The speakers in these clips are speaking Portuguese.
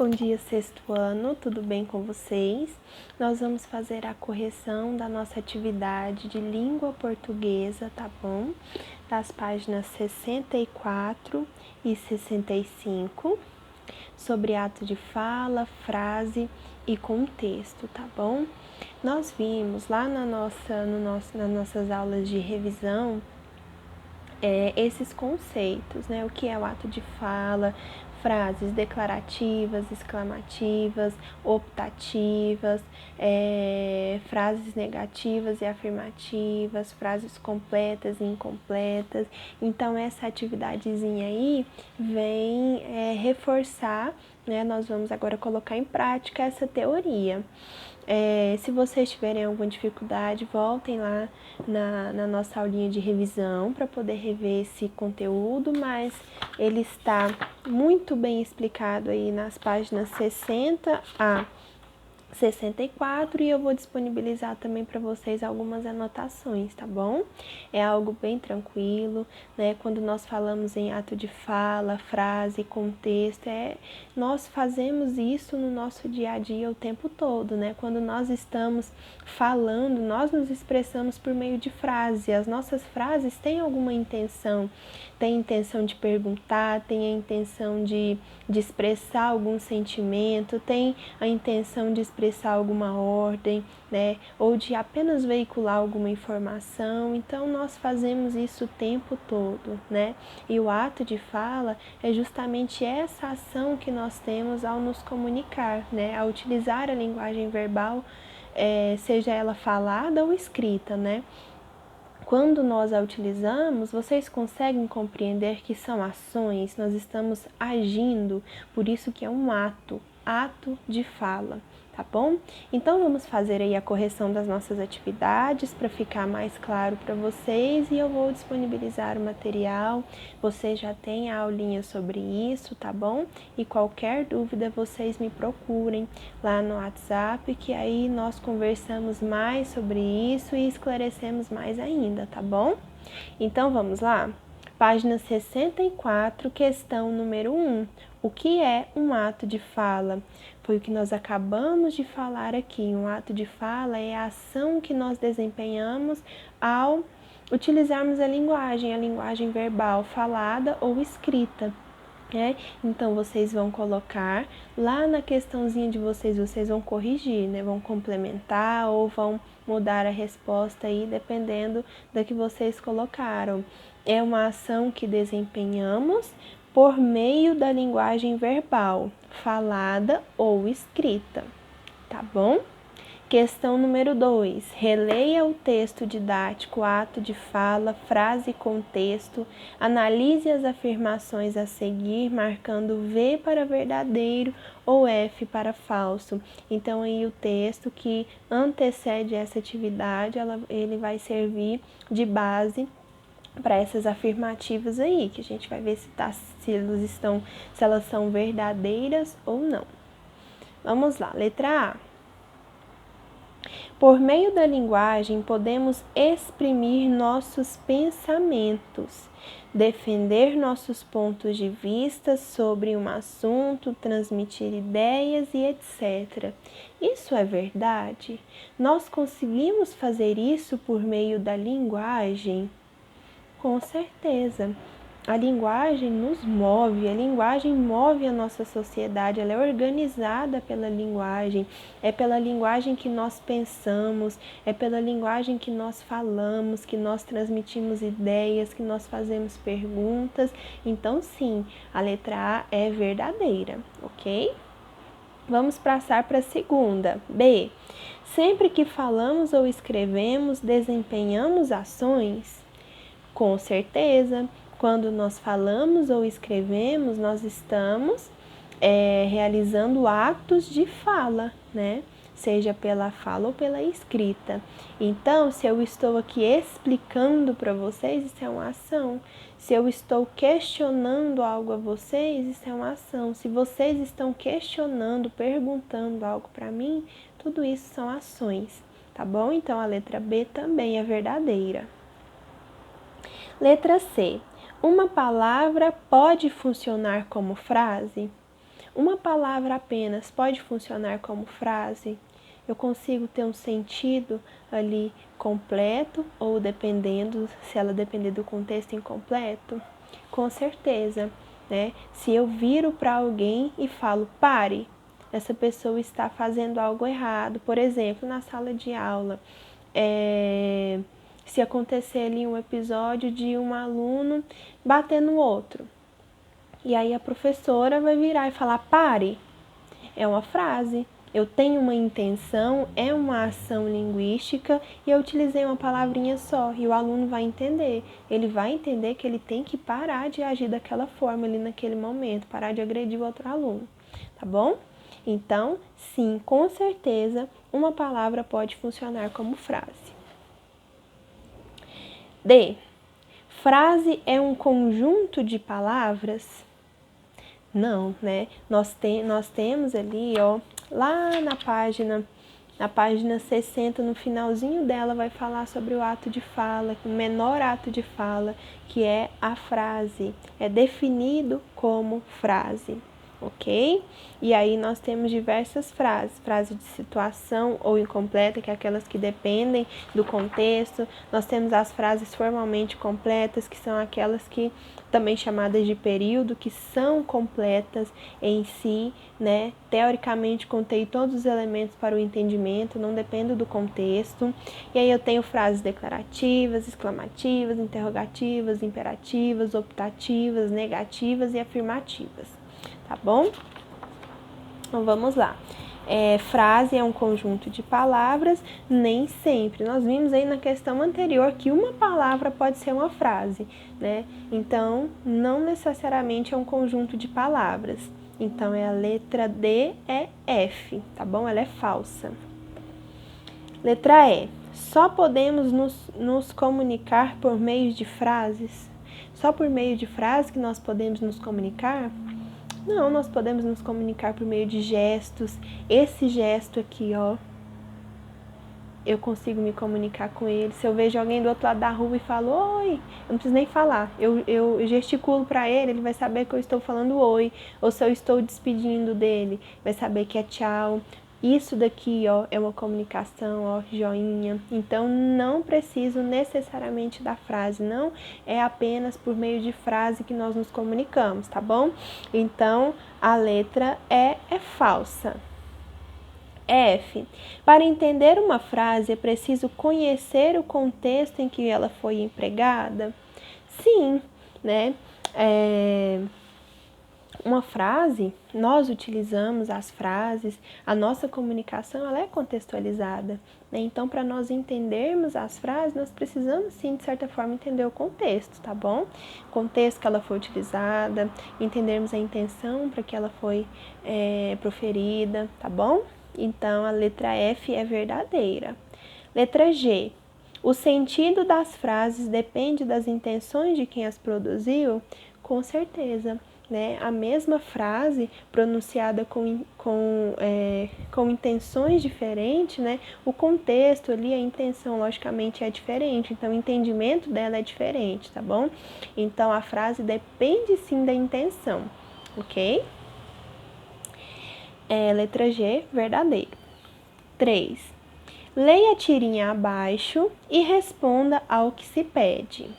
Bom dia, sexto ano, tudo bem com vocês? Nós vamos fazer a correção da nossa atividade de língua portuguesa, tá bom? Das páginas 64 e 65, sobre ato de fala, frase e contexto, tá bom? Nós vimos lá nas nossas aulas de revisão esses conceitos, né? O que é o ato de fala, frases declarativas, exclamativas, optativas, frases negativas e afirmativas, frases completas e incompletas. Então, essa atividadezinha aí vem reforçar, né? Nós vamos agora colocar em prática essa teoria. Se vocês tiverem alguma dificuldade, voltem lá na nossa aulinha de revisão para poder rever esse conteúdo, mas ele está muito bem explicado aí nas páginas 60 a 64 e eu vou disponibilizar também para vocês algumas anotações, tá bom? É algo bem tranquilo, né? Quando nós falamos em ato de fala, frase, contexto, nós fazemos isso no nosso dia a dia o tempo todo, né? Quando nós estamos falando, nós nos expressamos por meio de frase. As nossas frases têm alguma intenção, tem a intenção de perguntar, tem a intenção de expressar algum sentimento, tem a intenção de expressar alguma ordem, né? Ou de apenas veicular alguma informação. Então, nós fazemos isso o tempo todo, né? E o ato de fala é justamente essa ação que nós temos ao nos comunicar, né? Ao utilizar a linguagem verbal, seja ela falada ou escrita, né? Quando nós a utilizamos, vocês conseguem compreender que são ações, nós estamos agindo, por isso que é um ato de fala, tá bom? Então vamos fazer aí a correção das nossas atividades para ficar mais claro para vocês e eu vou disponibilizar o material, vocês já têm a aulinha sobre isso, tá bom? E qualquer dúvida vocês me procurem lá no WhatsApp, que aí nós conversamos mais sobre isso e esclarecemos mais ainda, tá bom? Então vamos lá? Página 64, questão número 1. O que é um ato de fala? Foi o que nós acabamos de falar aqui. Um ato de fala é a ação que nós desempenhamos ao utilizarmos a linguagem verbal falada ou escrita. Então, vocês vão colocar lá na questãozinha de vocês vão corrigir, né? Vão complementar ou vão mudar a resposta aí, dependendo da que vocês colocaram. É uma ação que desempenhamos por meio da linguagem verbal, falada ou escrita, tá bom? Questão número 2. Releia o texto didático, ato de fala, frase e contexto. Analise as afirmações a seguir, marcando V para verdadeiro ou F para falso. Então, aí o texto que antecede essa atividade, ele vai servir de base para essas afirmativas aí, que a gente vai ver se elas são verdadeiras ou não. Vamos lá, letra A. Por meio da linguagem, podemos exprimir nossos pensamentos, defender nossos pontos de vista sobre um assunto, transmitir ideias e etc. Isso é verdade? Nós conseguimos fazer isso por meio da linguagem? Com certeza. A linguagem nos move, a linguagem move a nossa sociedade, ela é organizada pela linguagem, é pela linguagem que nós pensamos, é pela linguagem que nós falamos, que nós transmitimos ideias, que nós fazemos perguntas. Então, sim, a letra A é verdadeira, ok? Vamos passar para a segunda. B. Sempre que falamos ou escrevemos, desempenhamos ações? Com certeza. Quando nós falamos ou escrevemos, nós estamos realizando atos de fala, né? Seja pela fala ou pela escrita. Então, se eu estou aqui explicando para vocês, isso é uma ação. Se eu estou questionando algo a vocês, isso é uma ação. Se vocês estão questionando, perguntando algo para mim, tudo isso são ações, tá bom? Então, a letra B também é verdadeira. Letra C. Uma palavra pode funcionar como frase? Uma palavra apenas pode funcionar como frase? Eu consigo ter um sentido ali completo ou dependendo, se ela depender do contexto, incompleto? Com certeza, né? Se eu viro para alguém e falo pare, essa pessoa está fazendo algo errado. Por exemplo, na sala de aula, se acontecer ali um episódio de um aluno bater no outro, e aí a professora vai virar e falar pare, é uma frase. Eu tenho uma intenção, é uma ação linguística e eu utilizei uma palavrinha só e o aluno vai entender. Ele vai entender que ele tem que parar de agir daquela forma ali naquele momento, parar de agredir o outro aluno, tá bom? Então, sim, com certeza, uma palavra pode funcionar como frase. D. Frase é um conjunto de palavras? Não, né? Nós temos ali, ó, lá na página 60, no finalzinho dela, vai falar sobre o ato de fala, o menor ato de fala, que é a frase. É definido como frase, ok? E aí nós temos diversas frases. Frase de situação ou incompleta, que é aquelas que dependem do contexto. Nós temos as frases formalmente completas, que são aquelas que também chamadas de período, que são completas em si, né? Teoricamente contém todos os elementos para o entendimento, não depende do contexto. E aí eu tenho frases declarativas, exclamativas, interrogativas, imperativas, optativas, negativas e afirmativas, tá bom? Então vamos lá. Frase é um conjunto de palavras, nem sempre. Nós vimos aí na questão anterior que uma palavra pode ser uma frase, né? Então, não necessariamente é um conjunto de palavras. Então, a letra D é F, tá bom? Ela é falsa. Letra E. Só podemos nos comunicar por meio de frases? Só por meio de frases que nós podemos nos comunicar? Não, nós podemos nos comunicar por meio de gestos. Esse gesto aqui, ó, eu consigo me comunicar com ele. Se eu vejo alguém do outro lado da rua e falo oi, eu não preciso nem falar. Eu gesticulo para ele, ele vai saber que eu estou falando oi. Ou se eu estou despedindo dele, vai saber que é tchau. Isso daqui, ó, é uma comunicação, ó, joinha. Então, não preciso necessariamente da frase, não é apenas por meio de frase que nós nos comunicamos, tá bom? Então, a letra E é falsa. F. Para entender uma frase, é preciso conhecer o contexto em que ela foi empregada? Sim, né? Uma frase, nós utilizamos as frases, a nossa comunicação ela é contextualizada, né? Então, para nós entendermos as frases, nós precisamos sim, de certa forma, entender o contexto, tá bom? Contexto que ela foi utilizada, entendermos a intenção para que ela foi proferida, tá bom? Então, a letra F é verdadeira. Letra G. O sentido das frases depende das intenções de quem as produziu? Com certeza. Né? A mesma frase pronunciada com intenções diferentes, né? O contexto ali, a intenção, logicamente, é diferente. Então, o entendimento dela é diferente, tá bom? Então, a frase depende sim da intenção, ok? Letra G, verdadeiro. 3. Leia a tirinha abaixo e responda ao que se pede.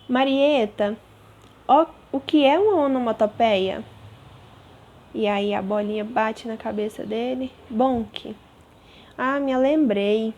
Marieta, o que é uma onomatopeia? E aí a bolinha bate na cabeça dele. Bonk. Ah, me lembrei.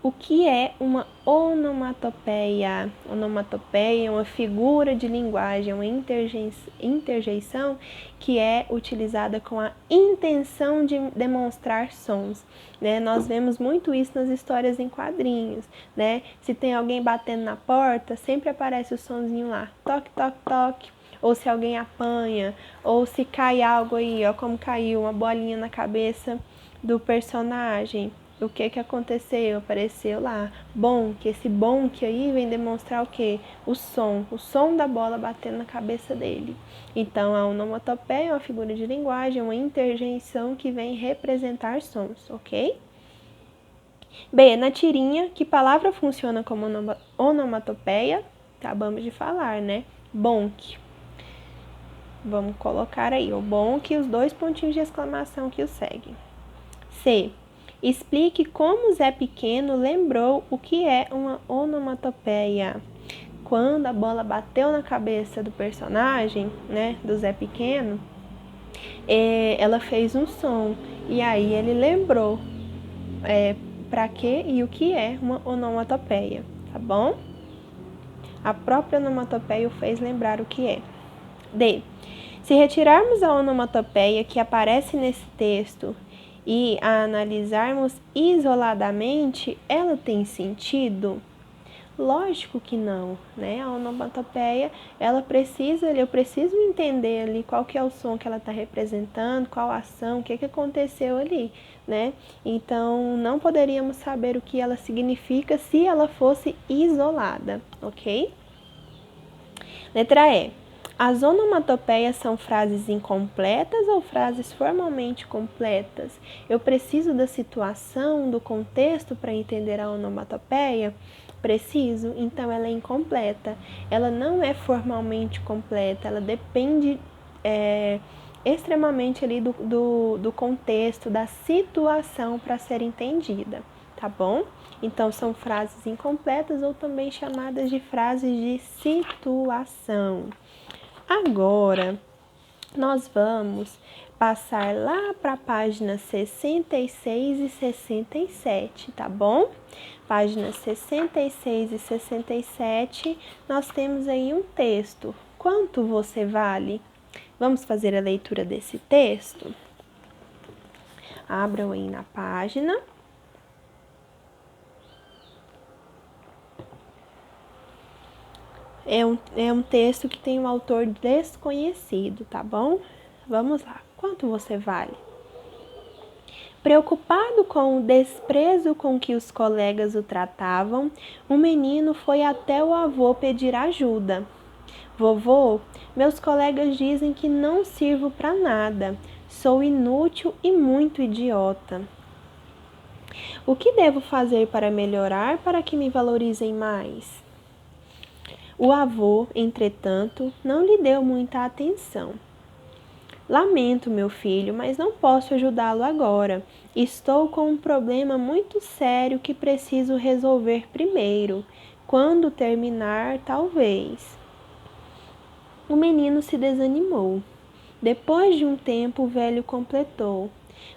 O que é uma onomatopeia? Onomatopeia é uma figura de linguagem, uma interjeição que é utilizada com a intenção de demonstrar sons, né? Nós vemos muito isso nas histórias em quadrinhos, né? Se tem alguém batendo na porta, sempre aparece o sonzinho lá, toque, toque, toque. Ou se alguém apanha, ou se cai algo aí, ó, como caiu uma bolinha na cabeça do personagem. O que aconteceu? Apareceu lá, bonk. Esse bonk aí vem demonstrar o quê? O som da bola batendo na cabeça dele. Então, a onomatopeia é uma figura de linguagem, uma interjeição que vem representar sons, ok? B, na tirinha, que palavra funciona como onomatopeia? Acabamos de falar, né? Bonk. Vamos colocar aí, o bom que os 2 pontinhos de exclamação que o seguem. C. Explique como Zé Pequeno lembrou o que é uma onomatopeia. Quando a bola bateu na cabeça do personagem, né, do Zé Pequeno, ela fez um som e aí ele lembrou para que e o que é uma onomatopeia, tá bom? A própria onomatopeia o fez lembrar o que é. D. Se retirarmos a onomatopeia que aparece nesse texto e a analisarmos isoladamente, ela tem sentido? Lógico que não, né? A onomatopeia, eu preciso entender ali qual que é o som que ela está representando, qual a ação, o que aconteceu ali, né? Então, não poderíamos saber o que ela significa se ela fosse isolada, ok? Letra E. As onomatopeias são frases incompletas ou frases formalmente completas? Eu preciso da situação, do contexto para entender a onomatopeia? Preciso, então ela é incompleta. Ela não é formalmente completa, ela depende extremamente ali do contexto, da situação para ser entendida, tá bom? Então, são frases incompletas ou também chamadas de frases de situação. Agora, nós vamos passar lá para a página 66 e 67, tá bom? Páginas 66 e 67, nós temos aí um texto. Quanto você vale? Vamos fazer a leitura desse texto? Abram aí na página. É um texto que tem um autor desconhecido, tá bom? Vamos lá. Quanto você vale? Preocupado com o desprezo com que os colegas o tratavam, o menino foi até o avô pedir ajuda. Vovô, meus colegas dizem que não sirvo para nada. Sou inútil e muito idiota. O que devo fazer para melhorar para que me valorizem mais? O avô, entretanto, não lhe deu muita atenção. Lamento, meu filho, mas não posso ajudá-lo agora. Estou com um problema muito sério que preciso resolver primeiro. Quando terminar, talvez. O menino se desanimou. Depois de um tempo, o velho completou: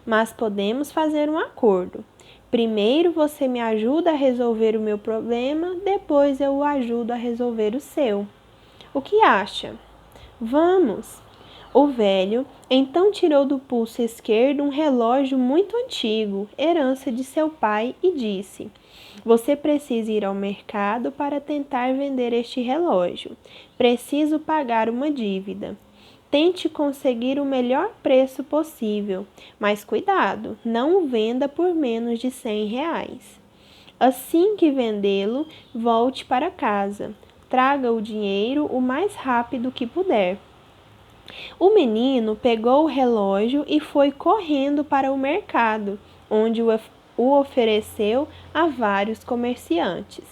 mas podemos fazer um acordo. Primeiro você me ajuda a resolver o meu problema, depois eu o ajudo a resolver o seu. O que acha? Vamos! O velho então tirou do pulso esquerdo um relógio muito antigo, herança de seu pai, e disse: você precisa ir ao mercado para tentar vender este relógio. Preciso pagar uma dívida. Tente conseguir o melhor preço possível, mas cuidado, não o venda por menos de R$ 100. Assim que vendê-lo, volte para casa. Traga o dinheiro o mais rápido que puder. O menino pegou o relógio e foi correndo para o mercado, onde o ofereceu a vários comerciantes.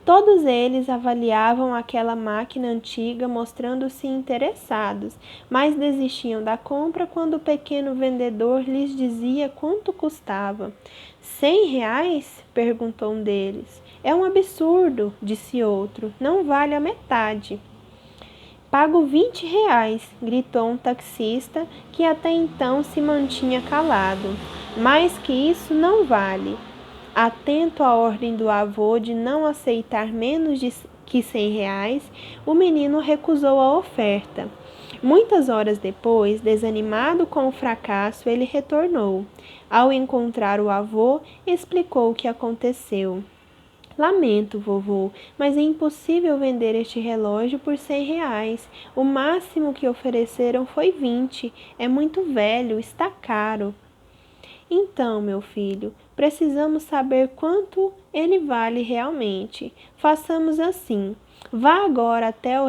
Todos eles avaliavam aquela máquina antiga, mostrando-se interessados, mas desistiam da compra quando o pequeno vendedor lhes dizia quanto custava. R$ 100? Perguntou um deles. É um absurdo, disse outro. Não vale a metade. Pago R$ 20, gritou um taxista que até então se mantinha calado. Mais que isso não vale. Atento à ordem do avô de não aceitar menos que R$ 100, o menino recusou a oferta. Muitas horas depois, desanimado com o fracasso, ele retornou. Ao encontrar o avô, explicou o que aconteceu. Lamento, vovô, mas é impossível vender este relógio por R$ 100. O máximo que ofereceram foi 20. É muito velho, está caro. Então, meu filho, precisamos saber quanto ele vale realmente. Façamos assim. Vá agora até o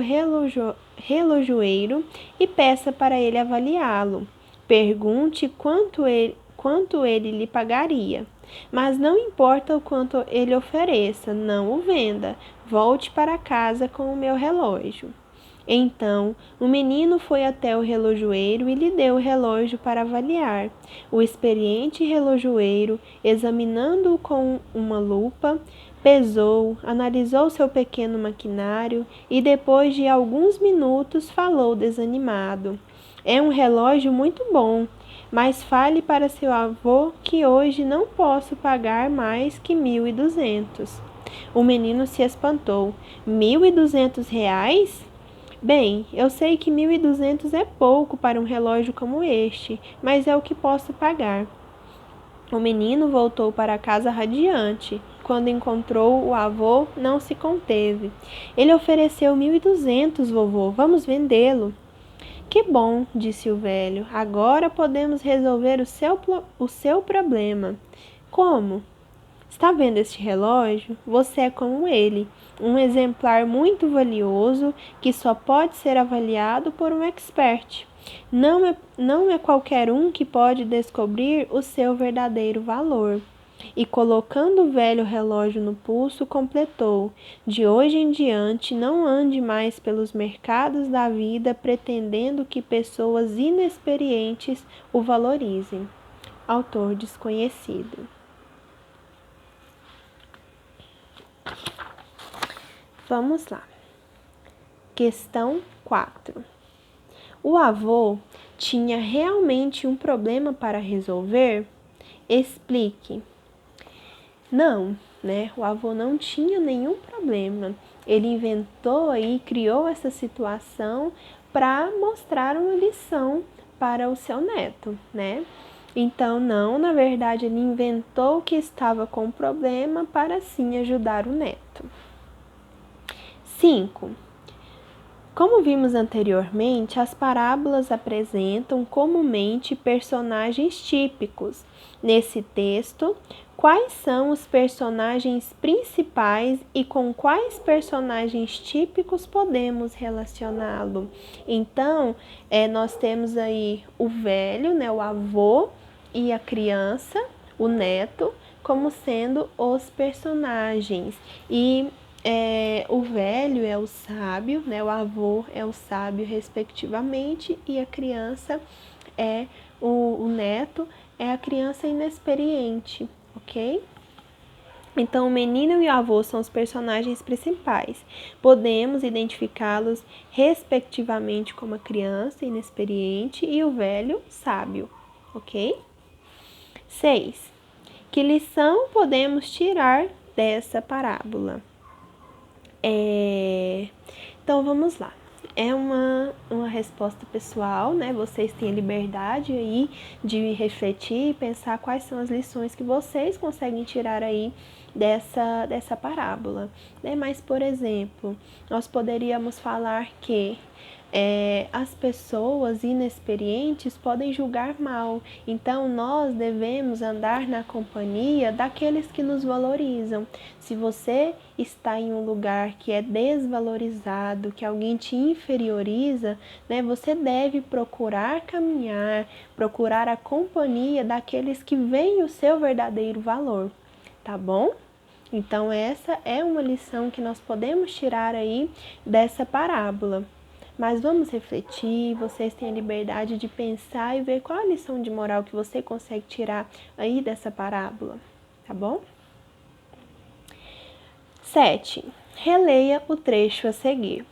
relojoeiro e peça para ele avaliá-lo. Pergunte quanto ele lhe pagaria. Mas não importa o quanto ele ofereça, não o venda. Volte para casa com o meu relógio. Então, o menino foi até o relojoeiro e lhe deu o relógio para avaliar. O experiente relojoeiro, examinando-o com uma lupa, pesou, analisou seu pequeno maquinário e, depois de alguns minutos, falou desanimado. É um relógio muito bom, mas fale para seu avô que hoje não posso pagar mais que 1.200. O menino se espantou. 1.200 reais? Bem, eu sei que 1.200 é pouco para um relógio como este, mas é o que posso pagar. O menino voltou para casa radiante. Quando encontrou o avô, não se conteve. Ele ofereceu 1.200, vovô. Vamos vendê-lo. Que bom, disse o velho. Agora podemos resolver o seu problema. Como? Está vendo este relógio? Você é como ele, um exemplar muito valioso que só pode ser avaliado por um expert. Não é qualquer um que pode descobrir o seu verdadeiro valor. E colocando o velho relógio no pulso, completou: de hoje em diante, não ande mais pelos mercados da vida pretendendo que pessoas inexperientes o valorizem. Autor desconhecido. Vamos lá. Questão 4. O avô tinha realmente um problema para resolver? Explique. Não, né? O avô não tinha nenhum problema. Ele inventou e criou essa situação para mostrar uma lição para o seu neto, né? Então, não, na verdade, ele inventou que estava com problema para assim ajudar o neto. 5. Como vimos anteriormente, as parábolas apresentam comumente personagens típicos. Nesse texto, quais são os personagens principais e com quais personagens típicos podemos relacioná-lo? Então, nós temos aí o velho, né, o avô, e a criança, o neto, como sendo os personagens. E o velho é o sábio, né? O avô é o sábio, respectivamente, e a criança é o neto, é a criança inexperiente, ok? Então, o menino e o avô são os personagens principais. Podemos identificá-los respectivamente como a criança inexperiente e o velho sábio, ok? 6. Que lição podemos tirar dessa parábola? Então, vamos lá. É uma resposta pessoal, né? Vocês têm a liberdade aí de refletir e pensar quais são as lições que vocês conseguem tirar aí dessa parábola, né? Mas, por exemplo, nós poderíamos falar que as pessoas inexperientes podem julgar mal, então nós devemos andar na companhia daqueles que nos valorizam. Se você está em um lugar que é desvalorizado, que alguém te inferioriza, né, você deve procurar caminhar, procurar a companhia daqueles que veem o seu verdadeiro valor, tá bom? Então essa é uma lição que nós podemos tirar aí dessa parábola. Mas vamos refletir, vocês têm a liberdade de pensar e ver qual a lição de moral que você consegue tirar aí dessa parábola, tá bom? 7. Releia o trecho a seguir.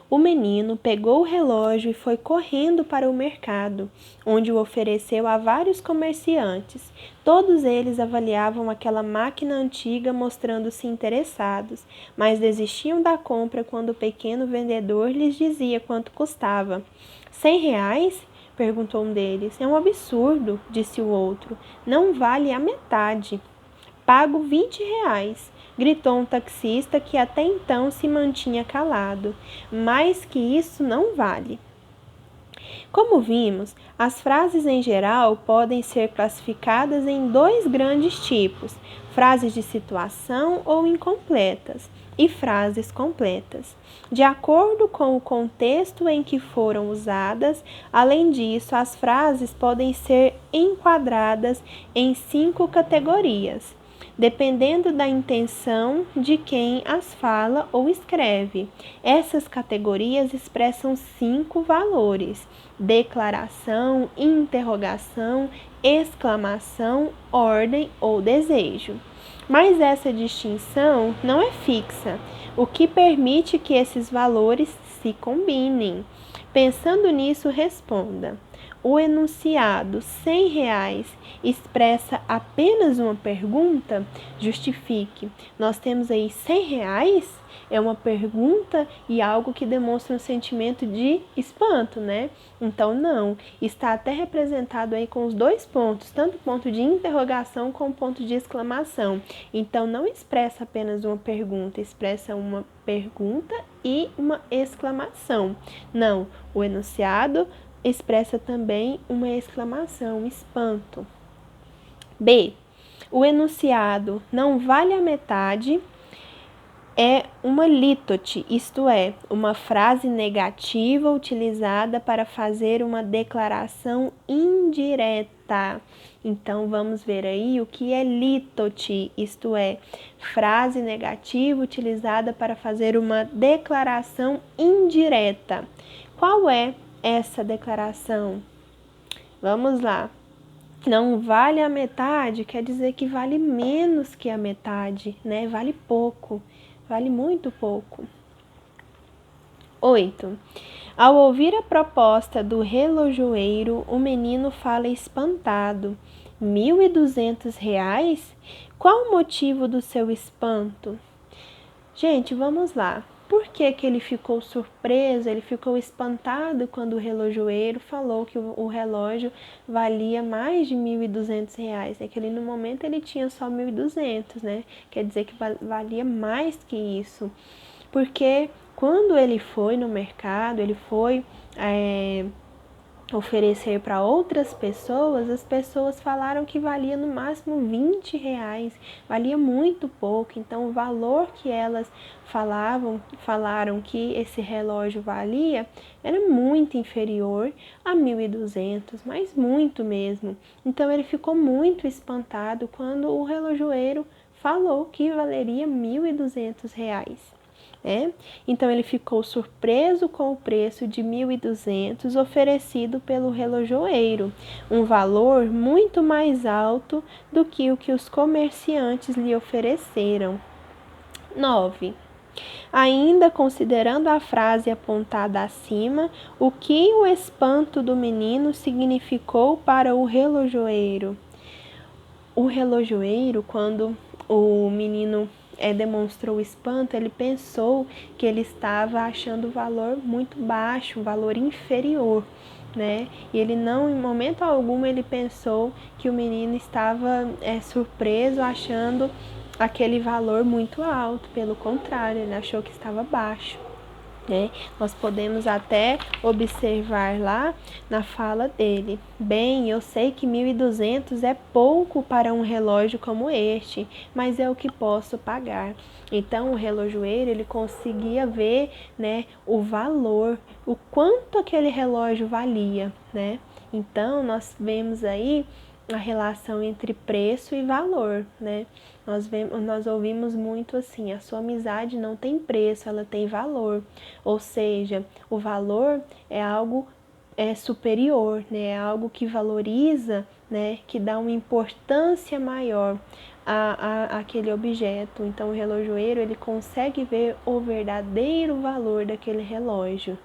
O menino pegou o relógio e foi correndo para o mercado, onde o ofereceu a vários comerciantes. Todos eles avaliavam aquela máquina antiga, mostrando-se interessados, mas desistiam da compra quando o pequeno vendedor lhes dizia quanto custava. 100 reais? Perguntou um deles. É um absurdo, disse o outro. Não vale a metade. Pago 20 reais. Gritou um taxista que até então se mantinha calado. Mais que isso não vale. Como vimos, as frases em geral podem ser classificadas em dois grandes tipos: frases de situação ou incompletas e frases completas. De acordo com o contexto em que foram usadas, além disso, as frases podem ser enquadradas em 5 categorias. dependendo da intenção de quem as fala ou escreve. Essas categorias expressam 5 valores: declaração, interrogação, exclamação, ordem ou desejo. Mas essa distinção não é fixa, o que permite que esses valores se combinem. Pensando nisso, responda: o enunciado R$ 100 expressa apenas uma pergunta? Justifique. Nós temos aí R$ 100? É uma pergunta e algo que demonstra um sentimento de espanto, né? Então, não. Está até representado aí com os 2 pontos, tanto ponto de interrogação como ponto de exclamação. Então, não expressa apenas uma pergunta, expressa uma pergunta e uma exclamação. Não, o enunciado expressa também uma exclamação, um espanto. B. O enunciado não vale a metade é uma lítote, isto é, uma frase negativa utilizada para fazer uma declaração indireta. Então, vamos ver aí o que é lítote, isto é, frase negativa utilizada para fazer uma declaração indireta. Qual é essa declaração? Vamos lá. Não vale a metade quer dizer que vale menos que a metade, né? Vale pouco, vale muito pouco. 8. Ao ouvir a proposta do relojoeiro, o menino fala espantado. R$ 1.200? Qual o motivo do seu espanto? Gente, vamos lá. Por que ele ficou surpreso, ele ficou espantado quando o relojoeiro falou que o relógio valia mais de R$ 1.200? É que ele, no momento ele tinha só 1.200, né? Quer dizer que valia mais que isso. Porque quando ele foi no mercado, ele foi oferecer para outras pessoas, as pessoas falaram que valia no máximo R$ 20, valia muito pouco. Então, o valor que elas falaram que esse relógio valia era muito inferior a 1.200, mas muito mesmo. Então, ele ficou muito espantado quando o relojoeiro falou que valeria R$ 1.200. Então, ele ficou surpreso com o preço de 1.200 oferecido pelo relojoeiro, um valor muito mais alto do que o que os comerciantes lhe ofereceram. 9. Ainda considerando a frase apontada acima, o que o espanto do menino significou para o relojoeiro? O relojoeiro, quando o menino demonstrou espanto, ele pensou que ele estava achando o valor muito baixo, um valor inferior, né? E ele não, em momento algum, ele pensou que o menino estava surpreso, achando aquele valor muito alto. Pelo contrário, ele achou que estava baixo. Nós podemos até observar lá na fala dele: bem, eu sei que 1.200 é pouco para um relógio como este, mas é o que posso pagar. Então, o relojoeiro, ele conseguia ver, o valor, o quanto aquele relógio valia, Então, nós vemos aí a relação entre preço e valor, Nós ouvimos muito assim: a sua amizade não tem preço, ela tem valor. Ou seja, o valor é algo superior, É algo que valoriza, Que dá uma importância maior àquele objeto. Então, o relojoeiro, ele consegue ver o verdadeiro valor daquele relógio,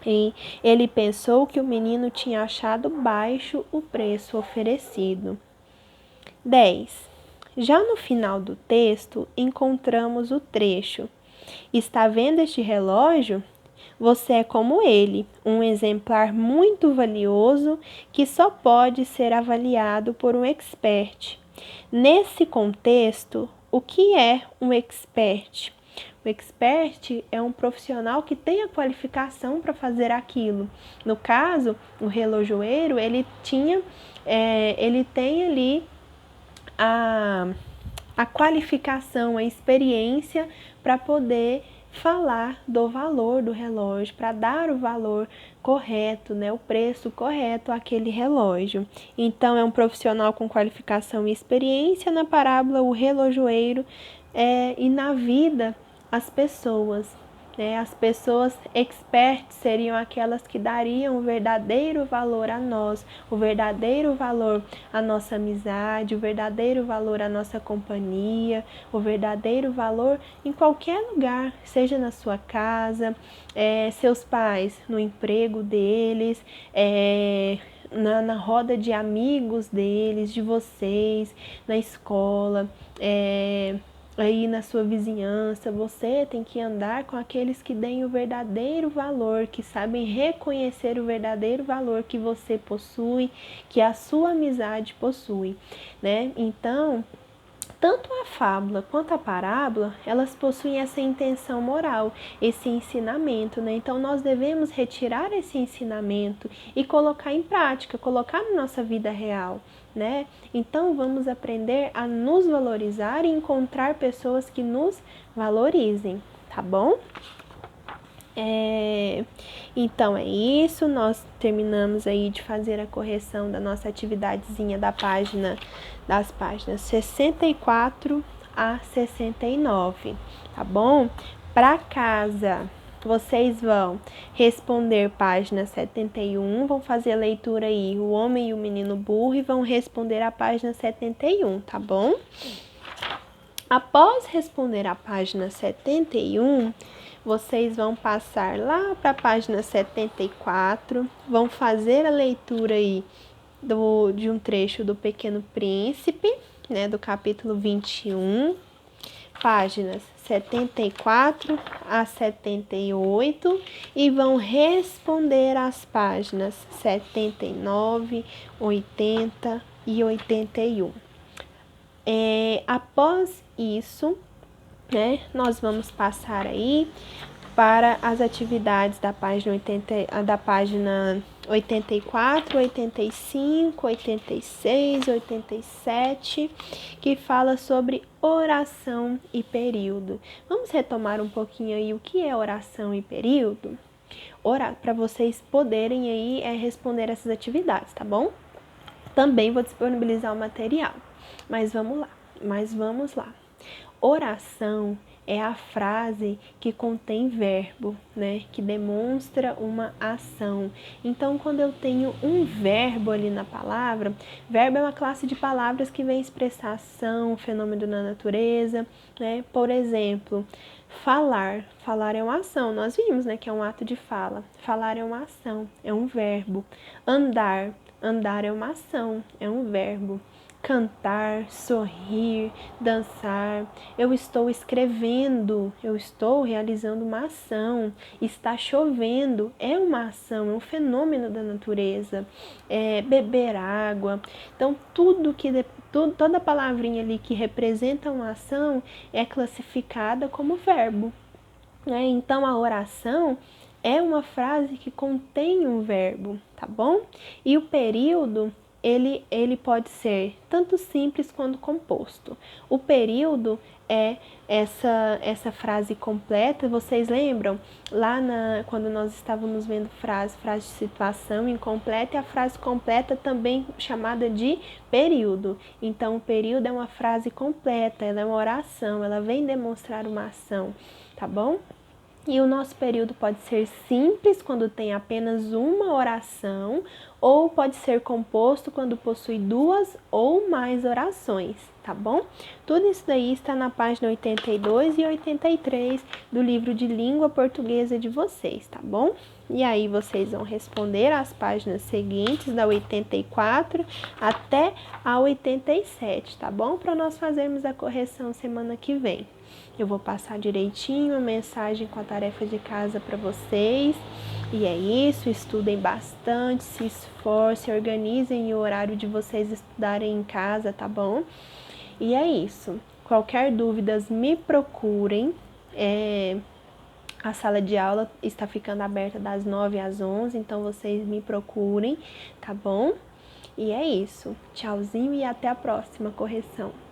E ele pensou que o menino tinha achado baixo o preço oferecido. 10. Já no final do texto, encontramos o trecho: está vendo este relógio? Você é como ele, um exemplar muito valioso que só pode ser avaliado por um expert. Nesse contexto, o que é um expert? O expert é um profissional que tem a qualificação para fazer aquilo. No caso, o relojoeiro, ele tem ali a qualificação, a experiência para poder falar do valor do relógio, para dar o valor correto, né, o preço correto àquele relógio. Então, é um profissional com qualificação e experiência. Na parábola, o relojoeiro, e na vida, as pessoas. As pessoas expertas seriam aquelas que dariam o verdadeiro valor a nós, o verdadeiro valor à nossa amizade, o verdadeiro valor à nossa companhia, o verdadeiro valor em qualquer lugar, seja na sua casa, seus pais, no emprego deles, na roda de amigos deles, de vocês, na escola, aí na sua vizinhança. Você tem que andar com aqueles que deem o verdadeiro valor, que sabem reconhecer o verdadeiro valor que você possui, que a sua amizade possui, né? Então, tanto a fábula quanto a parábola, elas possuem essa intenção moral, esse ensinamento, né? Então, nós devemos retirar esse ensinamento e colocar em prática, colocar na nossa vida real, né? Então, vamos aprender a nos valorizar e encontrar pessoas que nos valorizem, tá bom? Então é isso, nós terminamos aí de fazer a correção da nossa atividadezinha das páginas 64 a 69, tá bom? Para casa, vocês vão responder página 71, vão fazer a leitura aí, o homem e o menino burro, e vão responder a página 71, tá bom? Após responder a página 71, vocês vão passar lá para a página 74, vão fazer a leitura aí de um trecho do Pequeno Príncipe, né, do capítulo 21, páginas 74 a 78, e vão responder as páginas 79, 80 e 81. Após isso, né, nós vamos passar aí para as atividades da página 84, 85, 86, 87, que fala sobre oração e período. Vamos retomar um pouquinho aí o que é oração e período? Para vocês poderem aí responder essas atividades, tá bom? Também vou disponibilizar o material, mas vamos lá. Oração é a frase que contém verbo, né? Que demonstra uma ação. Então, quando eu tenho um verbo ali na palavra, verbo é uma classe de palavras que vem expressar ação, fenômeno na natureza, né? Por exemplo, falar. Falar é uma ação. Nós vimos, né, que é um ato de fala. Falar é uma ação, é um verbo. Andar. Andar é uma ação, é um verbo. Cantar, sorrir, dançar. Eu estou escrevendo, eu estou realizando uma ação. Está chovendo, é uma ação, é um fenômeno da natureza. Beber água. Então, toda palavrinha ali que representa uma ação é classificada como verbo, né? Então, a oração é uma frase que contém um verbo, tá bom? E o período, ele pode ser tanto simples quanto composto. O período é essa frase completa. Vocês lembram? Lá quando nós estávamos vendo frase de situação incompleta, e a frase completa também chamada de período. Então, o período é uma frase completa, ela é uma oração, ela vem demonstrar uma ação, tá bom? E o nosso período pode ser simples, quando tem apenas uma oração, ou pode ser composto quando possui duas ou mais orações, tá bom? Tudo isso daí está na página 82 e 83 do livro de língua portuguesa de vocês, tá bom? E aí vocês vão responder as páginas seguintes, da 84 até a 87, tá bom? Para nós fazermos a correção semana que vem. Eu vou passar direitinho a mensagem com a tarefa de casa para vocês. E é isso, estudem bastante, se esforcem, organizem o horário de vocês estudarem em casa, tá bom? E é isso. Qualquer dúvidas, me procurem. A sala de aula está ficando aberta das 9 às 11, então vocês me procurem, tá bom? E é isso. Tchauzinho e até a próxima correção.